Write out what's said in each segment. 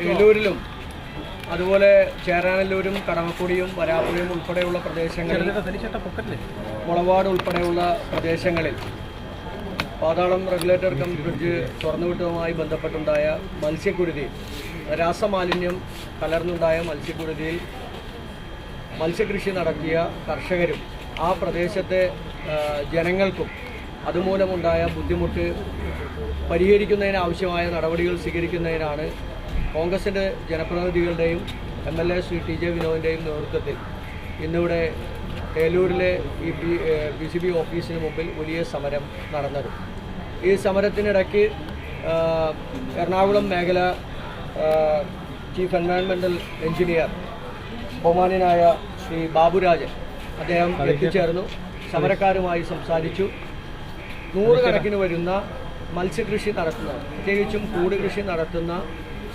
ഏലൂരിലും അതുപോലെ ചേരാനല്ലൂരും കടമക്കുടിയും വരാപ്പുഴയും ഉൾപ്പെടെയുള്ള പ്രദേശങ്ങളിൽ, മുളവാട് ഉൾപ്പെടെയുള്ള പ്രദേശങ്ങളിൽ പാതാളം റെഗുലേറ്റർ കം ബ്രിഡ്ജ് തുറന്നുവിട്ടതുമായി ബന്ധപ്പെട്ടുണ്ടായ മത്സ്യക്കുരുതി, രാസമാലിന്യം കലർന്നുണ്ടായ മത്സ്യക്കുരുതിയിൽ മത്സ്യകൃഷി നടത്തിയ കർഷകരും ആ പ്രദേശത്തെ ജനങ്ങൾക്കും അതുമൂലമുണ്ടായ ബുദ്ധിമുട്ട് പരിഹരിക്കുന്നതിനാവശ്യമായ നടപടികൾ സ്വീകരിക്കുന്നതിനാണ് കോൺഗ്രസിൻ്റെ ജനപ്രതിനിധികളുടെയും MLA ശ്രീ TJ വിനോദിൻ്റെയും നേതൃത്വത്തിൽ ഇന്നിവിടെ ഏലൂരിലെ PCB ഓഫീസിന് മുമ്പിൽ വലിയ സമരം നടന്നത്. ഈ സമരത്തിനിടയ്ക്ക് എറണാകുളം മേഖല ചീഫ് എൻവയോൺമെൻറ്റൽ എഞ്ചിനീയർ ബഹുമാന്യനായ ശ്രീ ബാബുരാജൻ അദ്ദേഹം എത്തിച്ചേർന്നു, സമരക്കാരുമായി സംസാരിച്ചു. നൂറുകണക്കിന് വരുന്ന മത്സ്യകൃഷി നടത്തുന്ന, പ്രത്യേകിച്ചും കൂട് കൃഷി നടത്തുന്ന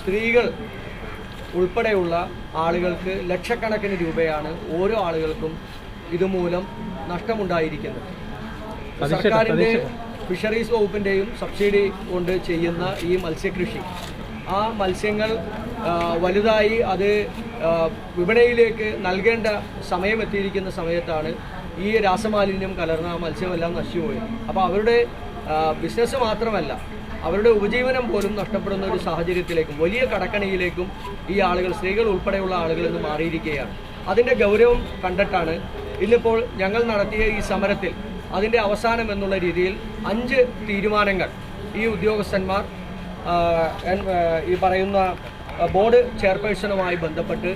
സ്ത്രീകൾ ഉൾപ്പെടെയുള്ള ആളുകൾക്ക് ലക്ഷക്കണക്കിന് രൂപയാണ് ഓരോ ആളുകൾക്കും ഇതുമൂലം നഷ്ടമുണ്ടായിരിക്കുന്നത്. സർക്കാരിൻ്റെ ഫിഷറീസ് വകുപ്പിൻ്റെയും സബ്സിഡി കൊണ്ട് ചെയ്യുന്ന ഈ മത്സ്യകൃഷി, ആ മത്സ്യങ്ങൾ വലുതായി അത് വിപണിയിലേക്ക് നൽകേണ്ട സമയമെത്തിയിരിക്കുന്ന സമയത്താണ് ഈ രാസമാലിന്യം കലർന്ന മത്സ്യമെല്ലാം നശിച്ചുപോയത്. അപ്പോൾ അവരുടെ ബിസിനസ് മാത്രമല്ല, അവരുടെ ഉപജീവനം പോലും നഷ്ടപ്പെടുന്ന ഒരു സാഹചര്യത്തിലേക്കും വലിയ കടക്കണിയിലേക്കും ഈ ആളുകൾ, സ്ത്രീകൾ ഉൾപ്പെടെയുള്ള ആളുകൾ ഇന്ന് മാറിയിരിക്കുകയാണ്. അതിൻ്റെ ഗൗരവം കണ്ടിട്ടാണ് ഇന്നിപ്പോൾ ഞങ്ങൾ നടത്തിയ ഈ സമരത്തിൽ അതിൻ്റെ അവസാനം എന്നുള്ള രീതിയിൽ 5 തീരുമാനങ്ങൾ ഈ ഉദ്യോഗസ്ഥന്മാർ ഈ പറയുന്ന ബോർഡ് ചെയർപേഴ്സണുമായി ബന്ധപ്പെട്ട്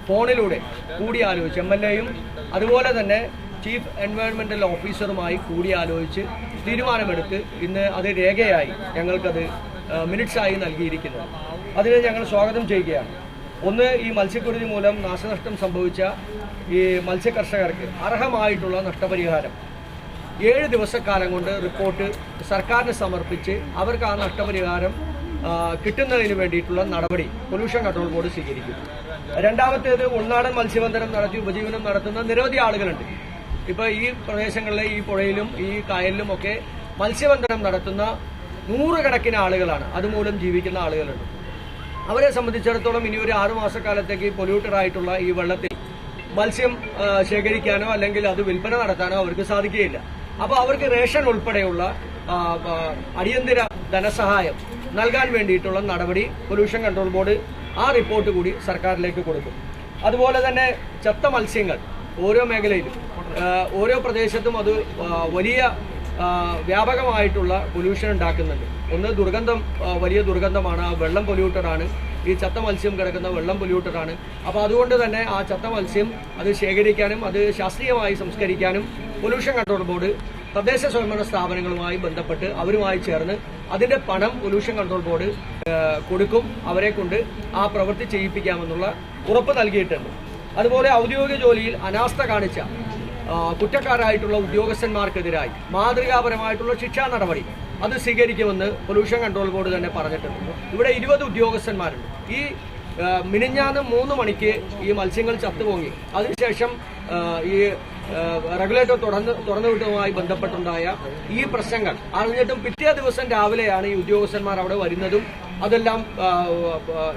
ഫോണിലൂടെ കൂടിയാലോചിച്ച്, MLAയും അതുപോലെ തന്നെ ചീഫ് എൻവയോൺമെൻറ്റൽ ഓഫീസറുമായി കൂടിയാലോചിച്ച് തീരുമാനമെടുത്ത് ഇന്ന് അത് രേഖയായി ഞങ്ങൾക്കത് മിനിറ്റ്സായി നൽകിയിരിക്കുന്നത്. അതിനെ ഞങ്ങൾ സ്വാഗതം ചെയ്യുകയാണ്. ഒന്ന്, ഈ മത്സ്യക്കുരുതി മൂലം നാശനഷ്ടം സംഭവിച്ച ഈ മത്സ്യകർഷകർക്ക് അർഹമായിട്ടുള്ള നഷ്ടപരിഹാരം 7 ദിവസക്കാലം കൊണ്ട് റിപ്പോർട്ട് സർക്കാരിന് സമർപ്പിച്ച് അവർക്ക് ആ നഷ്ടപരിഹാരം കിട്ടുന്നതിന് വേണ്ടിയിട്ടുള്ള നടപടി പൊല്യൂഷൻ കൺട്രോൾ ബോർഡ് സ്വീകരിക്കും. രണ്ടാമത്തേത്, ഉൾനാടൻ മത്സ്യബന്ധനം നടത്തി ഉപജീവനം നടത്തുന്ന നിരവധി ആളുകളുണ്ട്. ഇപ്പോൾ ഈ പ്രദേശങ്ങളിലെ ഈ പുഴയിലും ഈ കായലിലും ഒക്കെ മത്സ്യബന്ധനം നടത്തുന്ന നൂറുകണക്കിന് ആളുകളാണ്, അതുമൂലം ജീവിക്കുന്ന ആളുകളുണ്ട്. അവരെ സംബന്ധിച്ചിടത്തോളം ഇനി ഒരു 6 മാസക്കാലത്തേക്ക് പൊല്യൂട്ടറായിട്ടുള്ള ഈ വെള്ളത്തിൽ മത്സ്യം ശേഖരിക്കാനോ അല്ലെങ്കിൽ അത് വിൽപ്പന നടത്താനോ അവർക്ക് സാധിക്കുകയില്ല. അപ്പോൾ അവർക്ക് റേഷൻ ഉൾപ്പെടെയുള്ള അടിയന്തര ധനസഹായം നൽകാൻ വേണ്ടിയിട്ടുള്ള നടപടി പൊല്യൂഷൻ കൺട്രോൾ ബോർഡ് ആ റിപ്പോർട്ട് കൂടി സർക്കാരിലേക്ക് കൊടുക്കും. അതുപോലെ തന്നെ ചത്ത മത്സ്യങ്ങൾ ഓരോ മേഖലയിലും ഓരോ പ്രദേശത്തും അത് വലിയ വ്യാപകമായിട്ടുള്ള പൊല്യൂഷൻ ഉണ്ടാക്കുന്നുണ്ട്. ഒന്ന്, ദുർഗന്ധം, വലിയ ദുർഗന്ധമാണ്, ആ വെള്ളം പൊല്യൂട്ടറാണ്, ഈ ചത്ത മത്സ്യം കിടക്കുന്ന വെള്ളം പൊല്യൂട്ടറാണ്. അപ്പോൾ അതുകൊണ്ട് തന്നെ ആ ചത്ത മത്സ്യം അത് ശേഖരിക്കാനും അത് ശാസ്ത്രീയമായി സംസ്കരിക്കാനും പൊല്യൂഷൻ കൺട്രോൾ ബോർഡ് തദ്ദേശ സ്വയംഭരണ സ്ഥാപനങ്ങളുമായി ബന്ധപ്പെട്ട് അവരുമായി ചേർന്ന് അതിന്റെ പണം പൊല്യൂഷൻ കൺട്രോൾ ബോർഡ് കൊടുക്കും. അവരെ കൊണ്ട് ആ പ്രവൃത്തി ചെയ്യിപ്പിക്കാമെന്നുള്ള ഉറപ്പ് നൽകിയിട്ടുണ്ട്. അതുപോലെ ഔദ്യോഗിക ജോലിയിൽ അനാസ്ഥ കാണിച്ച കുറ്റക്കാരായിട്ടുള്ള ഉദ്യോഗസ്ഥന്മാർക്കെതിരായി മാതൃകാപരമായിട്ടുള്ള ശിക്ഷാ നടപടി അത് സ്വീകരിക്കുമെന്ന് പൊല്യൂഷൻ കൺട്രോൾ ബോർഡ് തന്നെ പറഞ്ഞിട്ടുണ്ട്. ഇവിടെ 20 ഉദ്യോഗസ്ഥന്മാരുണ്ട്. ഈ മിനിഞ്ഞാന്ന് 3 മണിക്ക് ഈ മത്സ്യങ്ങൾ ചത്തുപൊങ്ങി. അതിനുശേഷം ഈ റെഗുലേറ്റർ തുറന്നുവിട്ടതുമായി ബന്ധപ്പെട്ടുണ്ടായ ഈ പ്രശ്നങ്ങൾ അറിഞ്ഞിട്ടും പിറ്റേ ദിവസം രാവിലെയാണ് ഈ ഉദ്യോഗസ്ഥന്മാർ അവിടെ വരുന്നതും അതെല്ലാം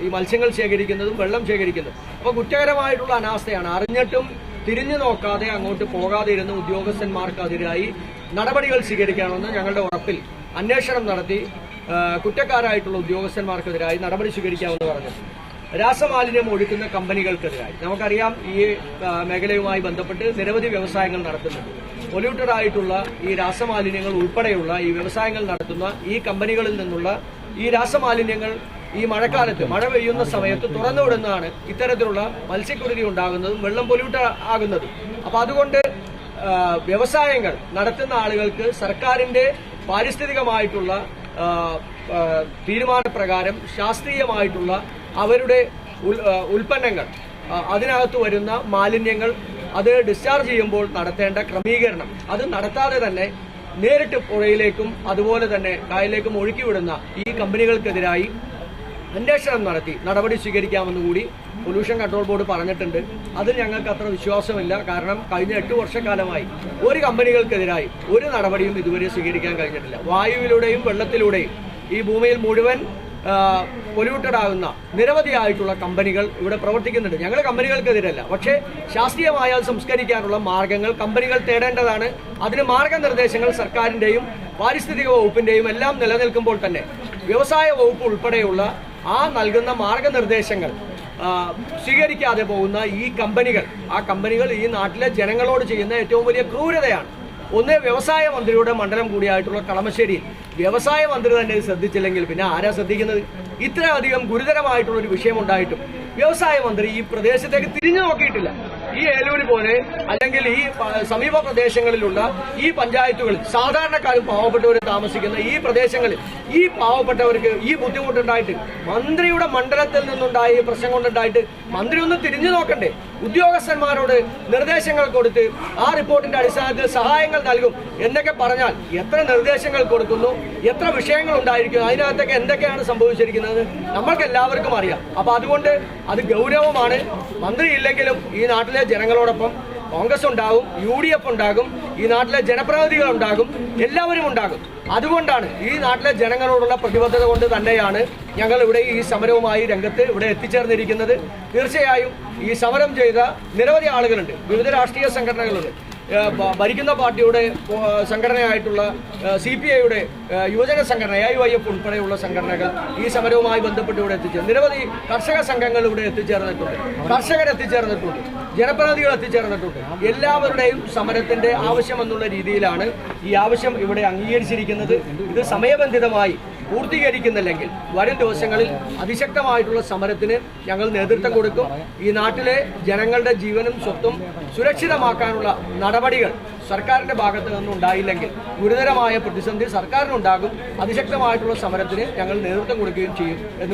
ഈ മത്സ്യങ്ങൾ ശേഖരിക്കുന്നതും വെള്ളം ശേഖരിക്കുന്നതും. അപ്പോൾ കുറ്റകരമായിട്ടുള്ള അനാസ്ഥയാണ്. അറിഞ്ഞിട്ടും തിരിഞ്ഞു നോക്കാതെ അങ്ങോട്ട് പോകാതെ ഇരുന്ന ഉദ്യോഗസ്ഥന്മാർക്കെതിരായി നടപടികൾ സ്വീകരിക്കണമെന്ന് ഞങ്ങളുടെ ഉറപ്പിൽ അന്വേഷണം നടത്തി കുറ്റക്കാരായിട്ടുള്ള ഉദ്യോഗസ്ഥന്മാർക്കെതിരായി നടപടി സ്വീകരിക്കാമെന്ന് പറഞ്ഞു. രാസമാലിന്യം ഒഴുക്കുന്ന കമ്പനികൾക്കെതിരായി നമുക്കറിയാം ഈ മേഖലയുമായി ബന്ധപ്പെട്ട് നിരവധി വ്യവസായങ്ങൾ നടത്തുന്നുണ്ട്. പൊല്യൂട്ടറായിട്ടുള്ള ഈ രാസമാലിന്യങ്ങൾ ഉൾപ്പെടെയുള്ള ഈ വ്യവസായങ്ങൾ നടത്തുന്ന ഈ കമ്പനികളിൽ നിന്നുള്ള ഈ രാസമാലിന്യങ്ങൾ ഈ മഴക്കാലത്ത് മഴ പെയ്യുന്ന സമയത്ത് തുറന്നുവിടുന്നതാണ് ഇത്തരത്തിലുള്ള മത്സ്യക്കുരുതി ഉണ്ടാകുന്നതും വെള്ളം പൊല്യൂട്ടർ ആകുന്നതും. അപ്പോൾ അതുകൊണ്ട് വ്യവസായങ്ങൾ നടത്തുന്ന ആളുകൾക്ക് സർക്കാരിന്റെ പാരിസ്ഥിതികമായിട്ടുള്ള തീരുമാനപ്രകാരം ശാസ്ത്രീയമായിട്ടുള്ള അവരുടെ ഉൽപ്പന്നങ്ങൾ, അതിനകത്ത് വരുന്ന മാലിന്യങ്ങൾ അത് ഡിസ്ചാർജ് ചെയ്യുമ്പോൾ നടത്തേണ്ട ക്രമീകരണം അത് നടത്താതെ തന്നെ നേരിട്ട് പുഴയിലേക്കും അതുപോലെ തന്നെ കായലിലേക്കും ഒഴുക്കിവിടുന്ന ഈ കമ്പനികൾക്കെതിരായി അന്വേഷണം നടത്തി നടപടി സ്വീകരിക്കാമെന്ന് കൂടി പൊല്യൂഷൻ കൺട്രോൾ ബോർഡ് പറഞ്ഞിട്ടുണ്ട്. അതിൽ ഞങ്ങൾക്ക് അത്ര വിശ്വാസമില്ല. കാരണം കഴിഞ്ഞ 8 വർഷക്കാലമായി ഒരു കമ്പനികൾക്കെതിരായി ഒരു നടപടിയും ഇതുവരെ സ്വീകരിക്കാൻ കഴിഞ്ഞിട്ടില്ല. വായുവിലൂടെയും വെള്ളത്തിലൂടെയും ഈ ഭൂമിയിൽ മുഴുവൻ പൊല്യൂട്ടഡ് ആകുന്ന നിരവധിയായിട്ടുള്ള കമ്പനികൾ ഇവിടെ പ്രവർത്തിക്കുന്നുണ്ട്. ഞങ്ങൾ കമ്പനികൾക്കെതിരല്ല, പക്ഷേ ശാസ്ത്രീയമായ അത് സംസ്കരിക്കാനുള്ള മാർഗങ്ങൾ കമ്പനികൾ തേടേണ്ടതാണ്. അതിന് മാർഗനിർദ്ദേശങ്ങൾ സർക്കാരിൻ്റെയും പാരിസ്ഥിതിക വകുപ്പിൻ്റെയും എല്ലാം നിലനിൽക്കുമ്പോൾ തന്നെ വ്യവസായ വകുപ്പ് ഉൾപ്പെടെയുള്ള ആ നൽകുന്ന മാർഗനിർദ്ദേശങ്ങൾ സ്വീകരിക്കാതെ പോകുന്ന ആ കമ്പനികൾ ഈ നാട്ടിലെ ജനങ്ങളോട് ചെയ്യുന്ന ഏറ്റവും വലിയ ക്രൂരതയാണ്. ഒന്ന്, വ്യവസായ മന്ത്രിയുടെ മണ്ഡലം കൂടിയായിട്ടുള്ള കളമശ്ശേരിയിൽ വ്യവസായ മന്ത്രി തന്നെ ഇത് ശ്രദ്ധിച്ചില്ലെങ്കിൽ പിന്നെ ആരാ ശ്രദ്ധിക്കുന്നത്? ഇത്രയധികം ഗുരുതരമായിട്ടുള്ളൊരു വിഷയമുണ്ടായിട്ടും വ്യവസായ മന്ത്രി ഈ പ്രദേശത്തേക്ക് തിരിഞ്ഞു നോക്കിയിട്ടില്ല. ഈ ഏലൂര് പോലെ അല്ലെങ്കിൽ ഈ സമീപ പ്രദേശങ്ങളിലുള്ള ഈ പഞ്ചായത്തുകളിൽ സാധാരണക്കാരും പാവപ്പെട്ടവരും താമസിക്കുന്ന ഈ പ്രദേശങ്ങളിൽ ഈ പാവപ്പെട്ടവർക്ക് ഈ ബുദ്ധിമുട്ടുണ്ടായിട്ട് മന്ത്രിയുടെ മണ്ഡലത്തിൽ നിന്നുണ്ടായ പ്രശ്നം കൊണ്ടുണ്ടായിട്ട് മന്ത്രി ഒന്ന് തിരിഞ്ഞു നോക്കണ്ടേ? ഉദ്യോഗസ്ഥന്മാരോട് നിർദ്ദേശങ്ങൾ കൊടുത്ത് ആ റിപ്പോർട്ടിന്റെ അടിസ്ഥാനത്തിൽ സഹായങ്ങൾ നൽകും എന്നൊക്കെ പറഞ്ഞാൽ എത്ര നിർദ്ദേശങ്ങൾ കൊടുക്കുന്നു, എത്ര വിഷയങ്ങൾ ഉണ്ടായിരിക്കുന്നു, അതിനകത്തൊക്കെ എന്തൊക്കെയാണ് സംഭവിച്ചിരിക്കുന്നത് നമ്മൾക്ക് എല്ലാവർക്കും അറിയാം. അപ്പൊ അതുകൊണ്ട് അത് ഗൗരവമാണ്. മന്ത്രി ഇല്ലെങ്കിലും ഈ നാട്ടിലെ ജനങ്ങളോടൊപ്പം കോൺഗ്രസ് ഉണ്ടാകും, UDF ഉണ്ടാകും, ഈ നാട്ടിലെ ജനപ്രതിനിധികൾ ഉണ്ടാകും, എല്ലാവരും ഉണ്ടാകും. അതുകൊണ്ടാണ് ഈ നാട്ടിലെ ജനങ്ങളോടുള്ള പ്രതിബദ്ധത കൊണ്ട് തന്നെയാണ് ഞങ്ങൾ ഇവിടെ ഈ സമരവുമായി രംഗത്ത് ഇവിടെ എത്തിച്ചേർന്നിരിക്കുന്നത്. തീർച്ചയായും ഈ സമരം ചെയ്ത നിരവധി ആളുകളുണ്ട്, വിവിധ രാഷ്ട്രീയ സംഘടനകളുണ്ട്. ഭരിക്കുന്ന പാർട്ടിയുടെ സംഘടനയായിട്ടുള്ള CPIയുടെ യുവജന സംഘടന AIYF ഉൾപ്പെടെയുള്ള സംഘടനകൾ ഈ സമരവുമായി ബന്ധപ്പെട്ട് ഇവിടെ എത്തിച്ചേർന്നു. നിരവധി കർഷക സംഘങ്ങൾ ഇവിടെ എത്തിച്ചേർന്നിട്ടുണ്ട്, കർഷകർ എത്തിച്ചേർന്നിട്ടുണ്ട്, ജനപ്രതിനിധികൾ എത്തിച്ചേർന്നിട്ടുണ്ട്. എല്ലാവരുടെയും സമരത്തിന്റെ ആവശ്യം എന്നുള്ള രീതിയിലാണ് ഈ ആവശ്യം ഇവിടെ അംഗീകരിച്ചിരിക്കുന്നത്. ഇത് സമയബന്ധിതമായി പൂർത്തീകരിക്കുന്നില്ലെങ്കിൽ വരും ദിവസങ്ങളിൽ അതിശക്തമായിട്ടുള്ള സമരത്തിന് ഞങ്ങൾ നേതൃത്വം കൊടുക്കും. ഈ നാട്ടിലെ ജനങ്ങളുടെ ജീവനും സ്വത്തും സുരക്ഷിതമാക്കാനുള്ള നടപടികൾ സർക്കാരിന്റെ ഭാഗത്ത് നിന്നുണ്ടായില്ലെങ്കിൽ ഗുരുതരമായ പ്രതിസന്ധി സർക്കാരിനുണ്ടാകും. അതിശക്തമായിട്ടുള്ള സമരത്തിന് ഞങ്ങൾ നേതൃത്വം കൊടുക്കുകയും ചെയ്യും എന്ന്